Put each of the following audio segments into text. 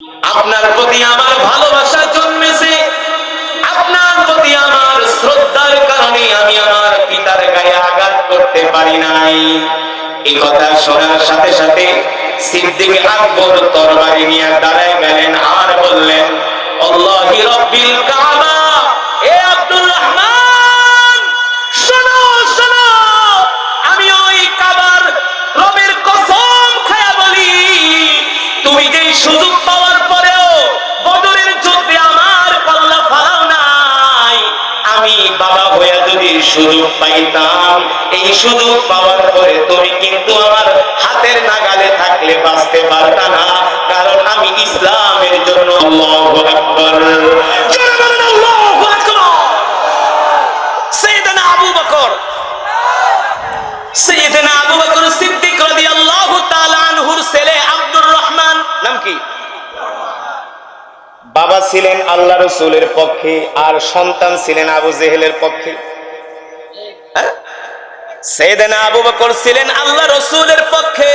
আপনার প্রতি আমার ভালোবাসা জন্মেছে, আপনার প্রতি আমার শ্রদ্ধার কারণে আমি আমার পিতার গায়ে আঘাত করতে পারি নাই। এই কথা শোনার সাথে সাথে সিদ্দিক আকবর তরবারি নিয়ে দাঁড়ায় গেলেন আর বললেন, আল্লাহি রাব্বিল কাবা, এ আব্দুর রহমান, শোনো শোনো, আমি ওই কাবার রবের কসম খায়া বলি, তুমি যে সুযোগ পাওয়ার পরেও বদরের যুদ্ধে আমার পাল্লা ফালাও নাই, আমি বাবা হইয়া যদি সুযোগ পাইতাম, এই সুযোগ পাওয়ার পরে তুমি কিন্তু আমার হাতের নাগালে থাকলে বাঁচতে পারতা না, কারণ আমি ইসলামের জন্য। আল্লাহু আকবার, জোরে বলেন আল্লাহু আকবার। সাইয়েদনা আবু বকর, সাইয়েদনা আবু বকর সিদ্দিক রাদিয়াল্লাহু তাআলা আনহুর ছেলে আব্দুর রহমান, নাম কি? বাবা ছিলেন আল্লাহ রাসূলের পক্ষে আর সন্তান ছিলেন আবু জেহেলের পক্ষে। সাইয়েদনা আবু বকর ছিলেন আল্লাহ রাসূলের পক্ষে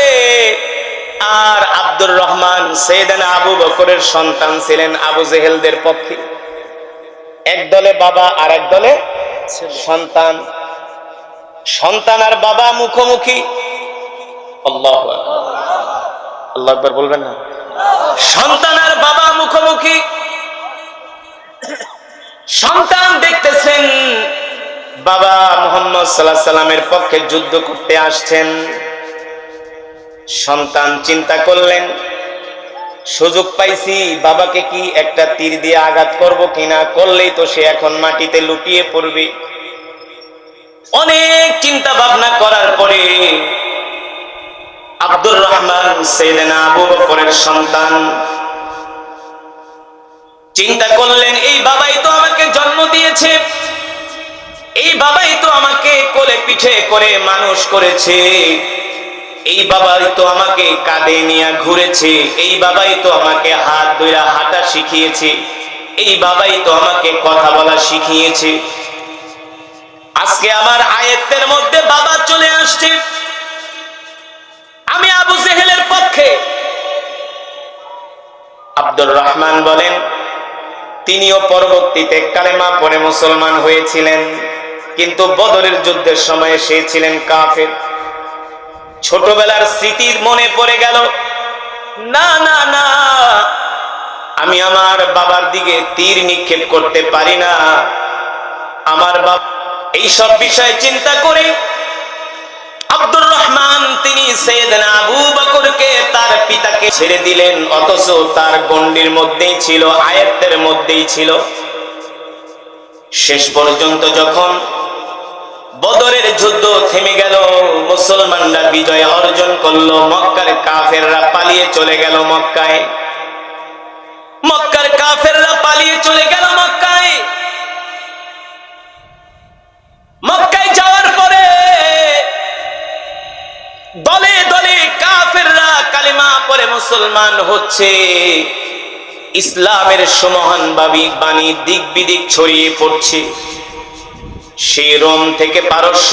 আর আব্দুর রহমান সাইয়েদনা আবু বকরের সন্তান ছিলেন আবু জেহেলদের পক্ষে। এক দলে বাবা আর এক দলে সন্তান। সন্তান আর বাবা মুখোমুখি। আল্লাহু আকবার, আল্লাহু আকবার বলবেন না? সন্তান আর বাবা মুখোমুখি। সন্তান দেখতেছেন বাবা মুহাম্মদ সাল্লাল্লাহু আলাইহি সাল্লামের পক্ষে যুদ্ধ করতে আসছেন। সন্তান চিন্তা করলেন, সুযোগ পাইছি, বাবাকে কি একটা তীর দিয়ে আঘাত করব কিনা, করলেই তো সে এখন মাটিতে লুটিয়ে পড়বে। অনেক চিন্তা ভাবনা করার পরে আব্দুর রহমান সাইয়েদনা আবু বকরের সন্তান চিন্তা করলেন, এই বাবাই তো আমাকে জন্ম দিয়েছে, এই বাবাই তো আমাকে কোলে পিঠে করে মানুষ করেছে, এই বাবাই তো আমাকে কাঁধে নিয়ে ঘুরেছে, এই বাবাই তো আমাকে হাত ধইরা হাঁটা শিখিয়েছে, এই বাবাই তো আমাকে কথা বলা শিখিয়েছে। আজকে আমার আয়াতের মধ্যে বাবা চলে আসছে, আমি আবু জেহেলের পক্ষে। আব্দুর রহমান বলেন, তিনিও পরবর্তীতে কালেমা পড়ে মুসলমান হয়েছিলেন, কিন্তু বদরের যুদ্ধের সময় সে ছিলেন কাফের। ছোটবেলার স্মৃতি মনে পড়ে গেল, না না না, আমি আমার বাবার দিকে তীর নিক্ষেপ করতে পারি না। আমার বাবা এইসব বিষয় চিন্তা করে আব্দুর রহমান তিনি সাইয়েদনা আবু বকরকে তার পিতাকে ছেড়ে দিলেন, অথচ তার গণ্ডির মধ্যেই ছিল, আয়াতের মধ্যেই ছিল। শেষ পর্যন্ত যখন বদরের যুদ্ধ থেমে গেল, মুসলমানরা বিজয় অর্জন করলো, মক্কার কাফেররা পালিয়ে চলে গেল মক্কায়। মক্কার কাফেররা পালিয়ে চলে গেল মক্কায়। মক্কায় যাওয়ার পরে দলে দলে কাফেররা কালিমা পড়ে মুসলমান হচ্ছে। ইসলামের সুমহান বাণী দিক বিদিক ছড়িয়ে পড়ছে। সেই রোম থেকে পারস্য,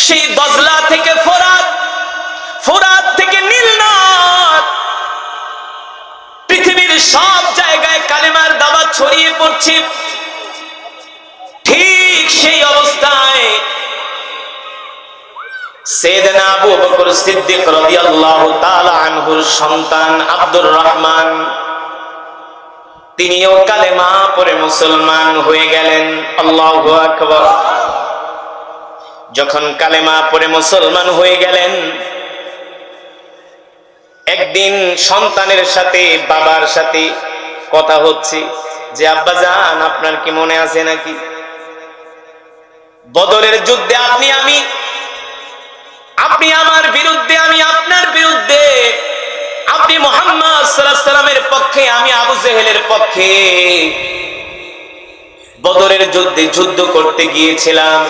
সেই দজলা থেকে ফোরাত, ফোরাত থেকে নীল নদ, পৃথিবীর সব জায়গায় কালিমার দাওয়াত ছড়িয়ে পড়ছে। ঠিক সেই অবস্থায় সাইয়েদনা আবু বকর সিদ্দিক রাদিয়াল্লাহু তাআলা আনহুর সন্তান আব্দুর রহমান তিনিও কালেমা পড়ে মুসলমান হয়ে গেলেন। আল্লাহু আকবার। যখন কালেমা পড়ে মুসলমান হয়ে গেলেন, একদিন সন্তানের সাথে বাবার সাথে কথা হচ্ছে যে, আব্বা জান, আপনার কি মনে আছে নাকি বদরের যুদ্ধে আপনি আমার বিরুদ্ধে, আমি আপনার বিরুদ্ধে, আপনি মুহাম্মদ সাল্লাল্লাহু আলাইহি সাল্লামের পক্ষে, আমি আবু জেহেলের পক্ষে বদরের যুদ্ধে যুদ্ধ করতে গিয়েছিলাম।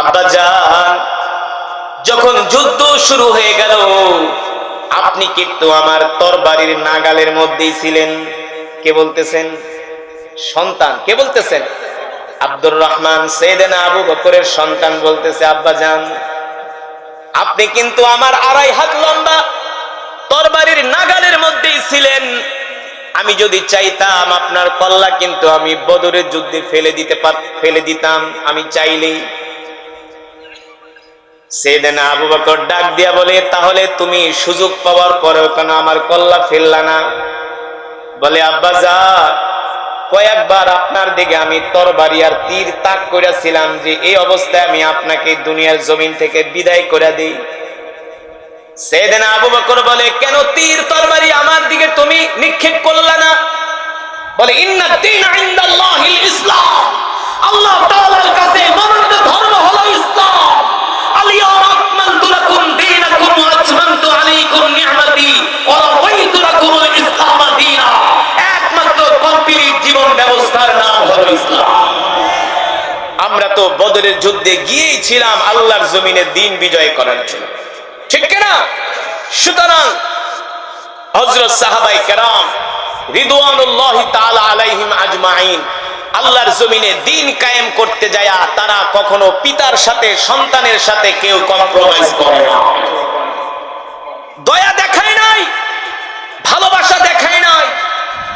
আব্বা জান, যখন যুদ্ধ শুরু হয়ে গেল, আপনি কিন্তু আমার তরবারির নাগালের মধ্যেই ছিলেন। কে বলতেছেন? সন্তান। কে বলতেছেন? আব্দুর রহমান সাইয়েদনা আবু বকরের সন্তান বলতেছে, আব্বা জান, আপনি কিন্তু আমার 2.5 হাত লম্বা, তরবারির নাগালের মধ্যেই ছিলেন। আমি যদি চাইতাম আপনার কল্লা কিন্তু আমি বদরের যুদ্ধে ফেলে দিতাম, আমি চাইলেই। সাইয়েদনা আবু বকর ডাক দিয়া বলে, তাহলে তুমি সুযোগ পাওয়ার পরেও কেন আমার কল্লা ফেললা না? বলে, আব্বাজান, কয়েকবার আপনার দিকে আমি তরবারি আর তীর তাক করেছিলাম যে এই অবস্থায় আমি আপনাকে দুনিয়ার জমিন থেকে বিদায় করে দেই। সাইয়েদনা আবু বকর বলে, কেন তীর তরবারি আমার দিকে তুমি নিক্ষেপ করলা না? বলে, ইন্নাদ দীন ইনদাল্লাহিল ইসলাম, আল্লাহ তাআলার কাছে মাননীয় ধর্ম হলো ইসলাম। আল-ইয়াওমা আকমালতু লাকুম দীনাকুম ওয়া আতমামতু আলাইকুম নি'মাতি ওয়া রাদাইতু লাকুমুল ইসলাম দীনা। একমাত্র কমপ্লিট জীবন ব্যবস্থার নাম হলো ইসলাম। আমরা তো বদরের যুদ্ধে গিয়েই ছিলাম আল্লাহর জমিনে দ্বীন বিজয় করার জন্য, ঠিক কিনা? সুতরাং হযরত সাহাবায়ে কেরাম রিদওয়ানুল্লাহি তাআলা আলাইহিম আজমাইন আল্লাহর জমিনে দ্বীন কায়েম করতে যায় তারা কখনো পিতার সাথে সন্তানের সাথে কেউ কম্প্রোমাইজ করে না, দয়া দেখায় নাই, ভালোবাসা দেখায় নাই।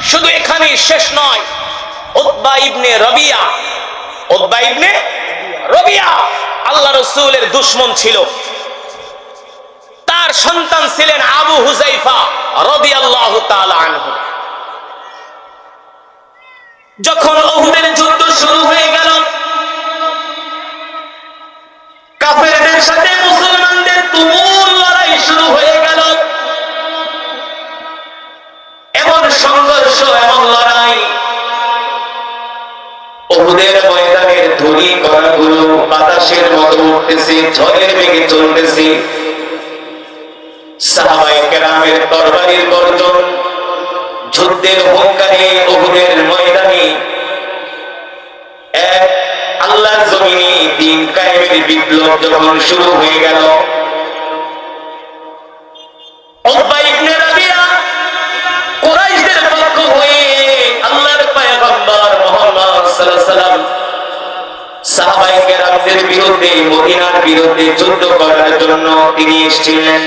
শুধু এখানেই শেষ নয়, উতবা ইবনে রবিয়া আল্লাহ রাসূলের দুশমন ছিল। তার সন্তান ছিলেন আবু হুযাইফা রাদিয়াল্লাহু তাআলা আনহু। যখন উহুদের যুদ্ধ শুরু হয়ে গেল, কাফেরদের সাথে মুসলমানদের তুমুল লড়াই শুরু হয়ে গেল। এমন সংঘর্ষ, এমন লড়াই, উহুদের ময়দানের ধূলি কণাগুলো বাতাসের মতো উঠতেছে, ঝড়ের বেগে চলতেছে। সাহাবায়ে কেরামের তরবারির গর্জন, যুদ্ধের হুঙ্কারে উহুদের ময়দানে এক আল্লাহর জমিনে দ্বীন কায়েমের বিপ্লব যখন শুরু হয়ে গেল, উতবা ইবনে রাবিয়া কুরাইশদের পক্ষ হয়ে আল্লাহর পয়গম্বর মুহাম্মদ সাল্লাল্লাহু আলাইহি ওয়াসাল্লাম সাহাবায়ে কেরামদের বিরুদ্ধে, মদিনার বিরুদ্ধে যুদ্ধ করার জন্য তিনি এসেছিলেন।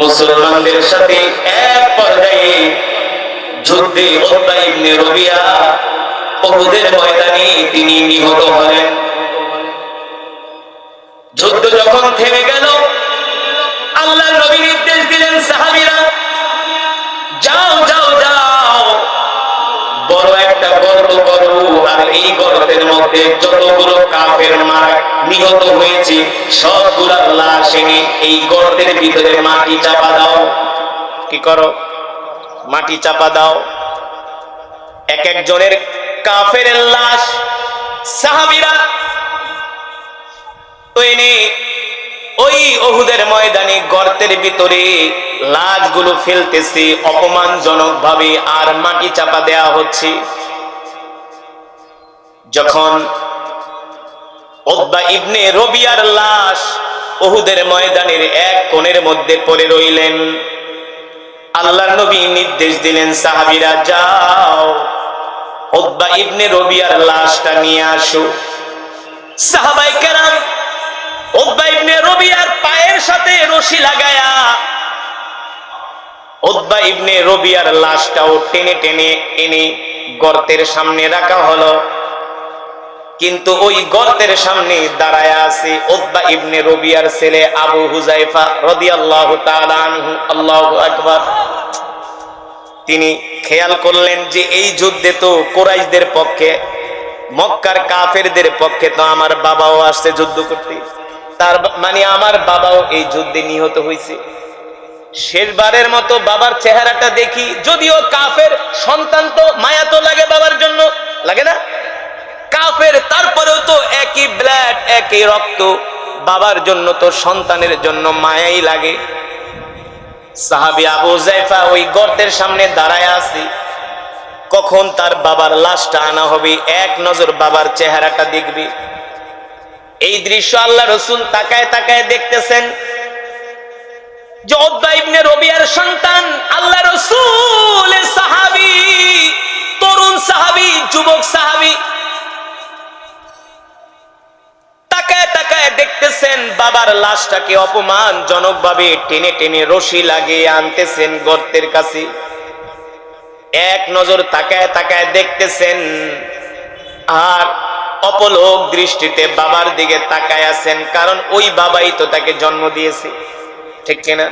মুসলমানদের সাথে এক পর্যায়ে যুদ্ধে উতবা ইবনে রবিয়া উহুদের ময়দানে তিনি নিহত হলেন। যুদ্ধ যখন থেমে গেল, আল্লাহর নবী নির্দেশ দিলেন, সাহাবীরা যাও যাও যাও, বড় একটা গর্ত করো, আর এই গর্তের মধ্যে যতগুলো কাফের মারা নিহত হয়েছে সবগুলোর লাশ এনে এই গর্তের ভিতরে মাটি চাপা দাও। কি করো? মাটি চাপা দাও। এক একজনের কাফেরের লাশ সাহাবীরা এনে ওই উহুদের ময়দানে গর্তের ভিতরে লাশগুলো ফেলতেছে অপমানজনক ভাবে, আর মাটি চাপা দেয়া হচ্ছে। যখন উতবা ইবনে রবিয়ার লাশ উহুদের ময়দানের এক কোণের মধ্যে পড়ে রইলেন, আল্লাহর নবী নির্দেশ দিলেন, সাহাবীরা যাও, উতবা ইবনে রবিয়ার লাশটা নিয়ে আসো। সাহাবায়ে কেরাম উতবা ইবনে রবিয়ার পায়ের সাথে রশি লাগায়া উতবা ইবনে রবিয়ার লাশটাও টেনে টেনে এনে গর্তের সামনে রাখা হলো। কিন্তু ওই গর্তের সামনে দাঁড়ায় আছে উতবা ইবনে রবিয়ার ছেলে আবু হুযাইফা রাদিয়াল্লাহু তাআলা আনহু। আল্লাহু আকবার। তিনি খেয়াল করলেন যে এই যুদ্ধে তো কুরাইশদের পক্ষে, মক্কার কাফেরদের পক্ষে তো আমার বাবাও আসছে যুদ্ধ করতে, তার মানে আমার বাবাও এই যুদ্ধে নিহত হয়েছে। শেষবারের মতো বাবার চেহারাটা দেখি, যদিও কাফের সন্তান তো মায়া তো লাগে বাবার জন্য, লাগে না? কাফের তারপরেও তো একই ব্লাড, একই রক্ত, বাবার জন্য তো সন্তানের জন্য মায়াই লাগে। সাহাবী আবু হুযাইফা ওই গর্তের সামনে দাঁড়ায় আছে, কখন তার বাবার লাশটা আনা হবে, এক নজর বাবার চেহারাটা দেখবে। এই দৃশ্য আল্লাহ রাসূল তাকায় তাকায় দেখতেছেন যে উতবা ইবনে রবিয়ার সন্তান আল্লাহ রাসূলের সাহাবী, তরুণ সাহাবী, যুবক সাহাবী, তাকায় তাকায় দেখতেছেন বাবার বাবার লাশটাকে অপমানজনক ভাবে টেনে টেনে রশি লাগিয়ে আনতেছেন গর্তের কাছে। এক নজর তাকায় তাকায় দেখতেছেন আর অপলক দৃষ্টিতে বাবার দিকে তাকায় আছেন, কারণ ওই বাবাই তো তাকে জন্ম দিয়েছে, ঠিক কিনা?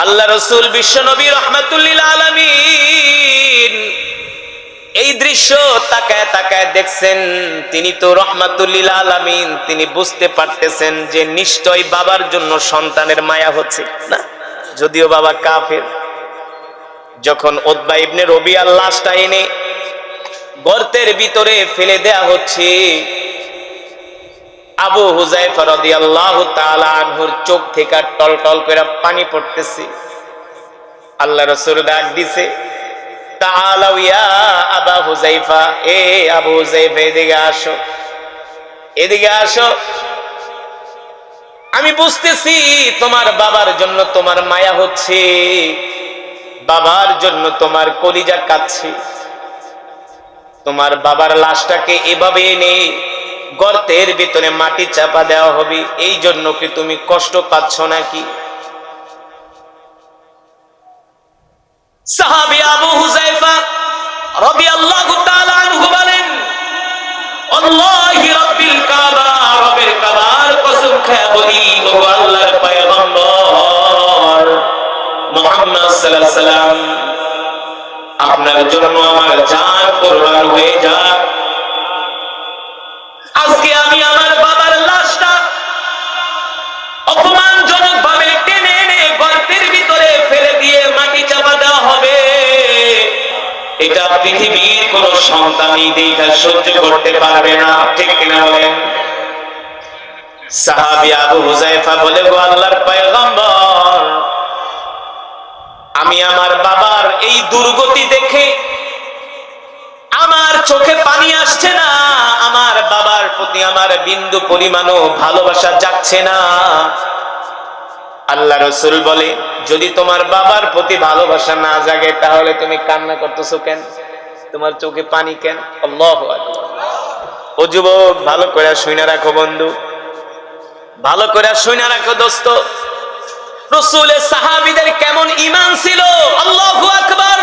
আল্লাহ রাসূল বিশ্বনবী রাহমাতুল লিল আলামিন এই দৃশ্য তাকায় তাকায় দেখছেন। তিনি তো রাহমাতুল লিল আলামিন, তিনি বুঝতে পারতেছেন যে নিশ্চয় বাবার জন্য সন্তানের মায়া হচ্ছে না, যদিও বাবা কাফের। যখন উতবা ইবনে রবিআর লাশটা এনে গর্তের ভিতরে ফেলে দেয়া হচ্ছে, আবু হুযায়ফা রাদিয়াল্লাহু তাআলা আনহুর চোখ থেকে টলটল করে পানি পড়তেছে। আল্লাহ রাসূল ডাক দিছে, তাআলাউ ইয়া আবা হুযায়ফা, এ আবু হুযায়ফা এদিকে আসো, এদিকে আসো। আমি বুঝতেছি তোমার বাবার জন্য তোমার মায়া হচ্ছে, বাবার জন্য তোমার কলিজা কাঁদছে। তোমার বাবার লাশটাকে এভাবে এনে গর্তের ভিতরে মাটি চাপা দেওয়া হবে, এই জন্য কি তুমি কষ্ট পাচ্ছ নাকি? সাহাবী আবু হুযায়ফা রাদিয়াল্লাহু তাআলা আনহু বলেন, আল্লাহি রাব্বিল কাবা, রবের কাবার কসম খেয়ে বলি, ও আল্লাহর পয়গম্বর মুহাম্মদ সাল্লাল্লাহু আলাইহি সাল্লাম, আপনার জন্য আমার জান কুরবান হয়ে যাক। আজকে আমি আমার বাবার লাশটা অপমানজনক ভাবে টেনে এনে গর্তের ভিতরে ফেলে দিয়ে মাটি চাপা দেওয়া হবে, এটা পৃথিবীর কোন সন্তানই দেখা সহ্য করতে পারবে না, ঠিক কিনা বলেন? সাহাবী আবু হুযায়ফা বলে, গো আল্লাহর পয়গম্বর, আমি আমার বাবার এই দুর্গতি দেখে আমার চোখে পানি আসছে না, আমার বাবার প্রতি আমার বিন্দু পরিমাণও ভালোবাসা যাচ্ছে না। আল্লাহ রাসূল বলে, যদি তোমার বাবার প্রতি ভালোবাসা না জাগে তাহলে তুমি কান্না করতেছো কেন? তোমার চোখে পানি কেন? আল্লাহু আকবার। ও যুবক, ভালো করে শুনে রাখো বন্ধু, ভালো করে শুনে রাখো দোস্ত, রাসূলের সাহাবীদের কেমন ঈমান ছিল! আল্লাহু আকবার।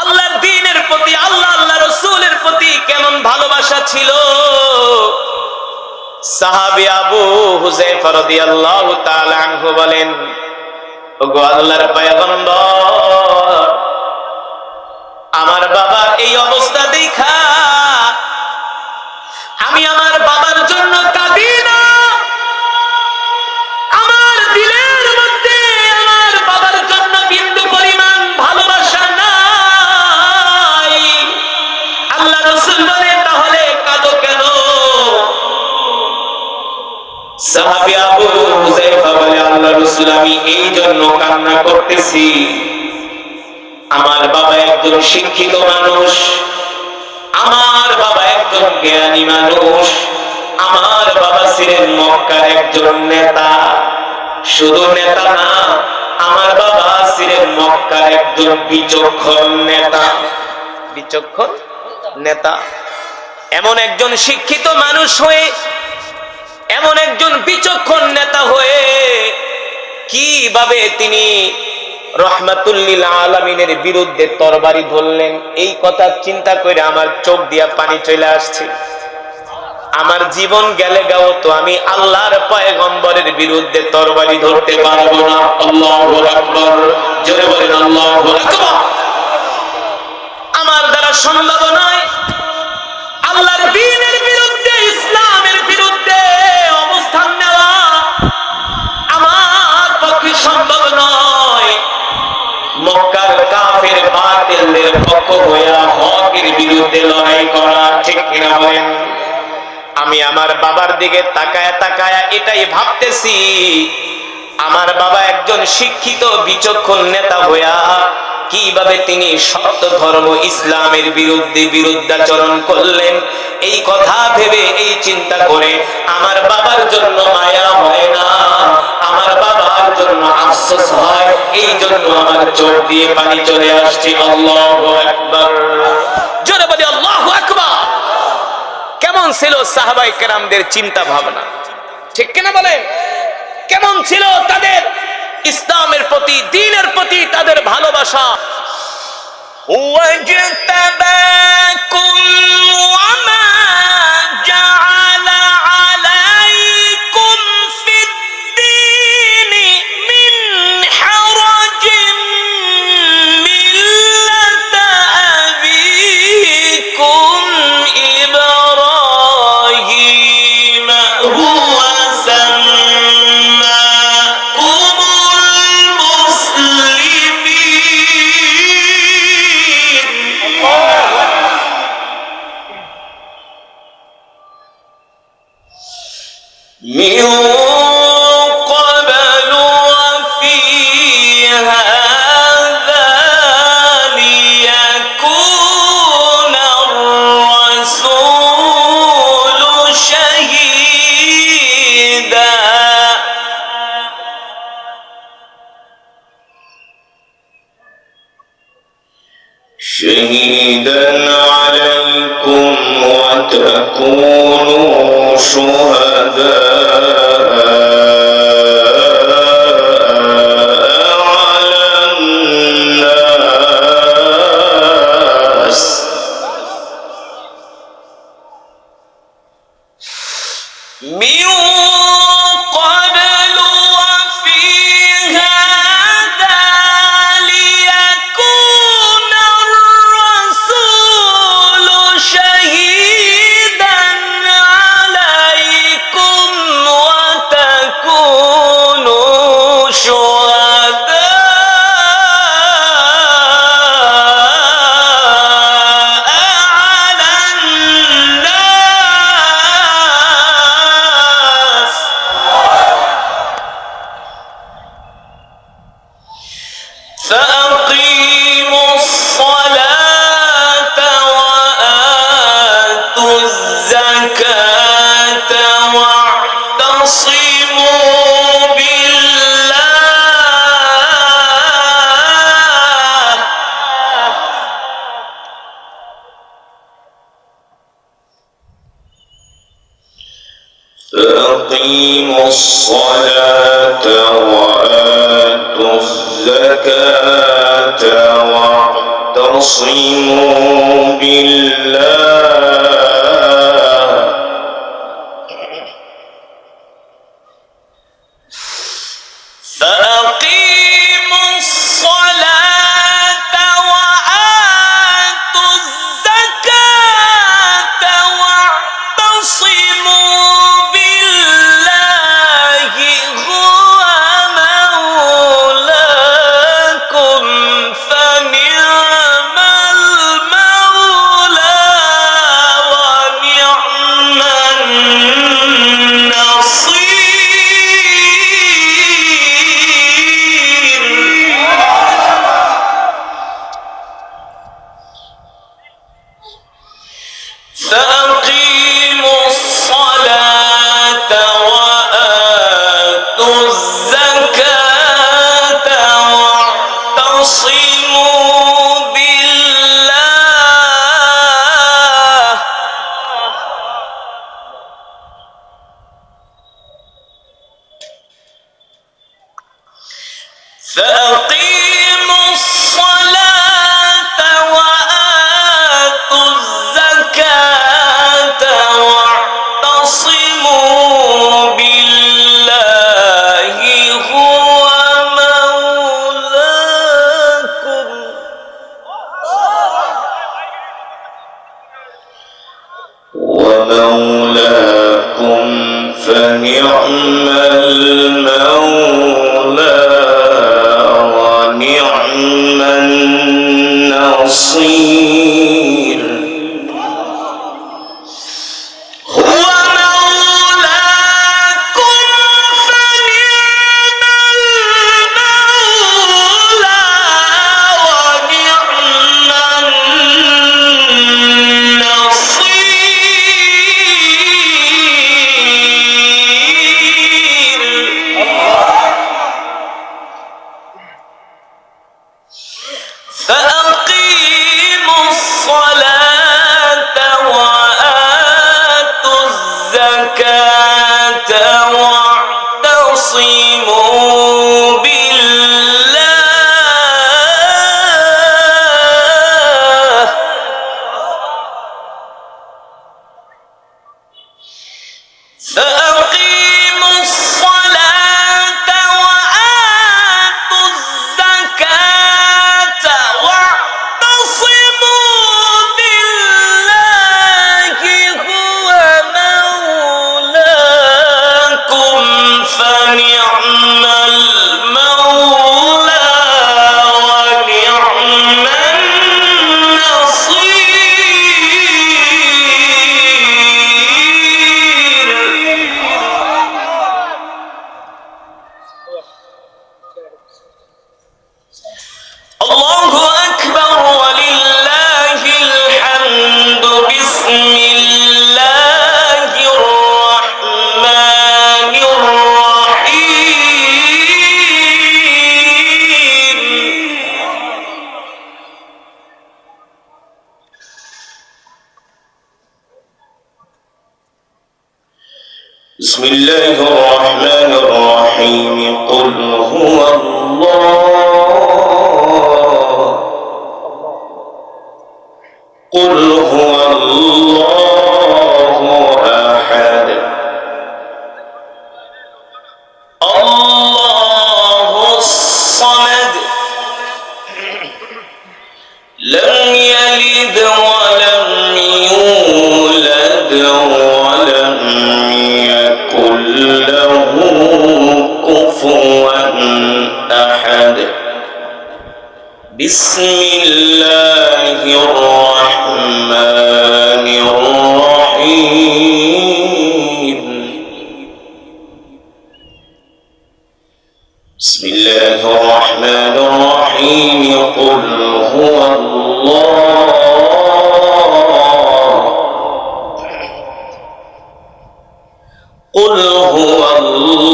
আল্লাহর দ্বীনের প্রতি, আল্লাহ রাসূলের প্রতি কেমন ভালোবাসা ছিল! সাহাবী আবু হুযায়ফা রাদিয়াল্লাহু তাআলা আনহু বলেন, ওগো আল্লাহর পয়গম্বর, আমার বাবার এই অবস্থা দেখা আমি আমার বাবার জন্য কাঁদি না, আমার দিলের মধ্যে আমার বাবার জন্য বিন্দু পরিমাণ ভালোবাসা নাই। আল্লাহ রাসূল বলেন, তাহলে কাঁদো কেন? সাহাবী আবু হুযায়ফা বলে, আল্লাহ রাসূল, আমি এই জন্য কান্না করতেছি, আমার বাবা একজন শিক্ষিত মানুষ, আমার বাবা একজন জ্ঞানী মানুষ, আমার বাবা ছিলেন মক্কার একজন নেতা। শুধু নেতা না, আমার বাবা ছিলেন মক্কার একজন বিচক্ষণ নেতা। বিচক্ষণ নেতা, এমন একজন শিক্ষিত মানুষ হয়ে, এমন একজন বিচক্ষণ নেতা হয়ে কিভাবে তিনি রাহমাতুল লিল আলামিনের বিরুদ্ধে তরবারি ধরলেন, এই কথা চিন্তা করে আমার চোখ দিয়া পানি চলে আসছে। আমার জীবন গেলে গাও তো আমি আল্লাহর পয়গম্বরের বিরুদ্ধে তরবারি ধরতে পারবো না। আল্লাহু আকবার, জোরে বলেন আল্লাহু আকবার। আমার দ্বারা সম্ভব নয় আল্লাহর দ্বীনের বিরুদ্ধে, ইসলামের বিরুদ্ধে অবস্থান নেওয়া, আমার পক্ষে সম্ভব নয়। মক্কার কাফের বাতিলদের পক্ষ হয়ে হকের বিরুদ্ধে লড়াই করা, ঠিক কিনা বলেন? আমি আমার বাবার দিকে তাকায়া তাকায়া এটাই ভাবতেছি, আমার বাবা একজন শিক্ষিত বিচক্ষণ নেতা হইয়া কিভাবে তিনি সত্য ধর্ম ইসলামের বিরুদ্ধে বিরুদ্ধাচরণ করলেন, এই কথা ভেবে, এই চিন্তা করে আমার বাবার জন্য মায়া হয় না, আমার বাবার জন্য আফসোস হয়, এই জন্য আমার চোখ দিয়ে পানি চলে আসছে। আল্লাহু আকবার, জোরে বলি আল্লাহু আকবার। কেমন ছিল সাহাবায়ে কেরামদের চিন্তা ভাবনা! ঠিক কিনা বলেন? কেমন ছিল তাদের ইসলামের প্রতি, দ্বীনের প্রতি তাদের ভালোবাসা। وَاجْتَبَاكُمْ وَمَا جَعَلَ عَلَيْكُمْ فِي الدِّينِ مِنْ حَرَجٍ مِلَّةَ أَبِيكُمْ إِبْرَاهِيمَ هُوَ سَمَّاكُمُ الْمُسْلِمِينَ من قبل وفي هذا ليكون الرسول شهيدا عليكم وتكونوا شهداء على الناس من قبل وفي هذا ليكون الرسول شهيدا عليكم وتكونوا شهداء على الناس فأقيموا الصلاة وآتوا الزكاة واعتصموا بالله فأقيموا الصلاة وآتوا الزكاة واعتصموا بالله فأقيموا الصلاة وآتوا الزكاة واعتصموا بالله هو مولاكم فنعم المولى ونعم النصير فأقيموا الصلاة وآتوا الزكاة واعتصموا بالله فأقيموا الصلاة وآتوا الزكاة واعتصموا بالله هو مولاكم ومولاكم فنعم المولى ونعم النصير هو مولاكم فنعم المولى ونعم فأقيموا الصلاة وآتوا الزكاة بسم الله الرحمن الرحيم قل هو الله قل هو الله أحد الله الصمد لم يلد ولم يولد ولم يكن له كفوا أحد بسم الله الرحمن الرحيم بسم الله الرحمن الرحيم قل هو الله قل هو الله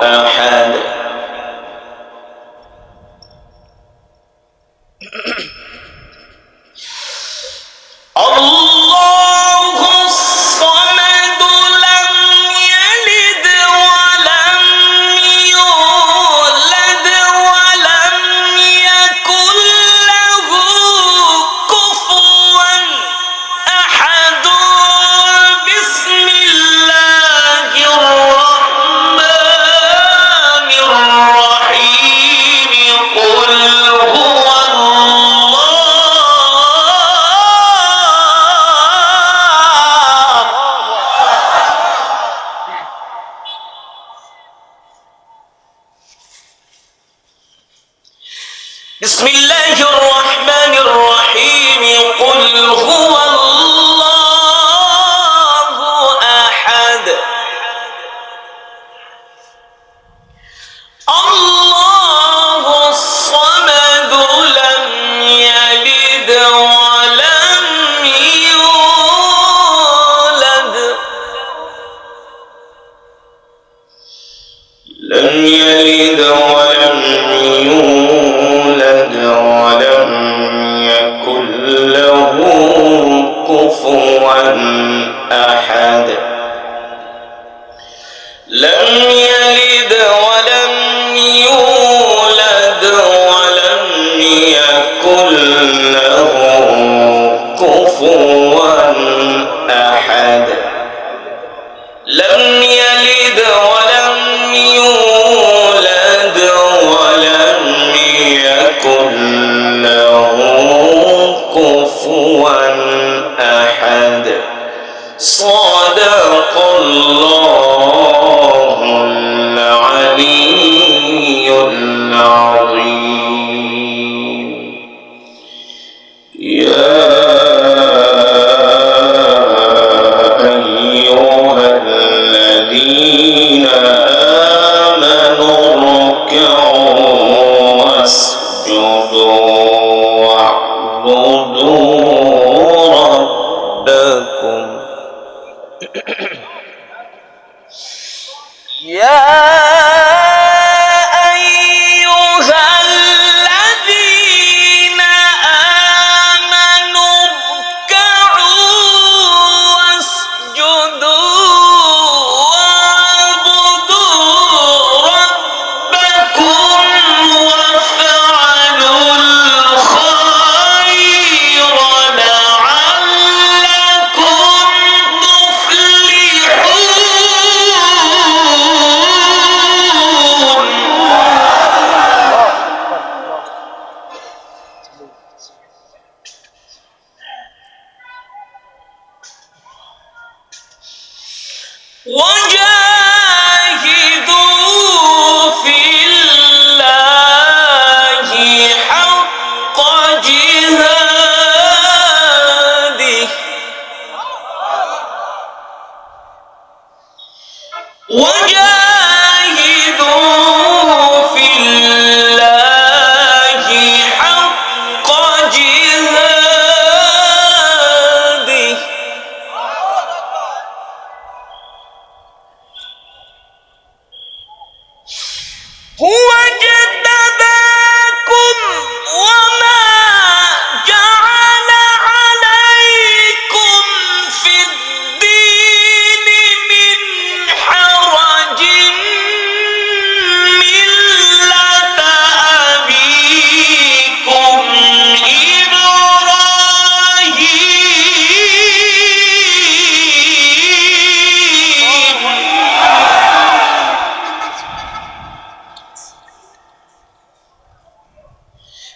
أحد الله الصمد لم يلد ولم يولد ولم يكن له كفوا أحد بسم الله الرحمن الرحيم قل هو بسم الله الرحمن الرحيم قل هو الله أحد الله الصمد لم يلد ولم يولد لم يلد ولم يولد ولم يكن له كفوا أحد لم يلد ولم يولد ولم يكن له كفوا أحد لم يلد ولم يولد ولم يكن له كفوا أحد صدق الله العلي العظيم يا أيها الذين آمنوا اركعوا واسجدوا واعبدوا ربكم يا أيها الذين آمنوا اركعوا واسجدوا واعبدوا ربكم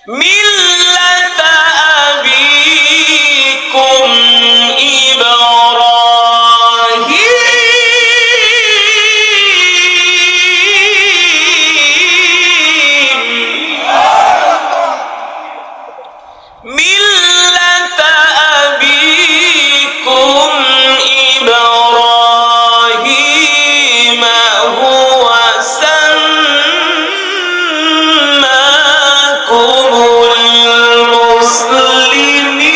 মিল্লাতা আবিকুম ইব্রাহিম মিল্লাতা আবিকুম ইব্রাহিম হুয়া সাম্মাকুমুল মুসলিমিন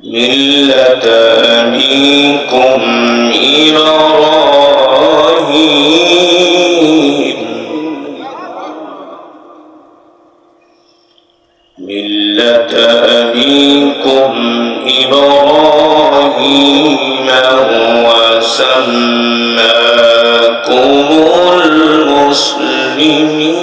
ملة أبيكم إبراهيم ملة أبيكم إبراهيم هو سماكم المسلمين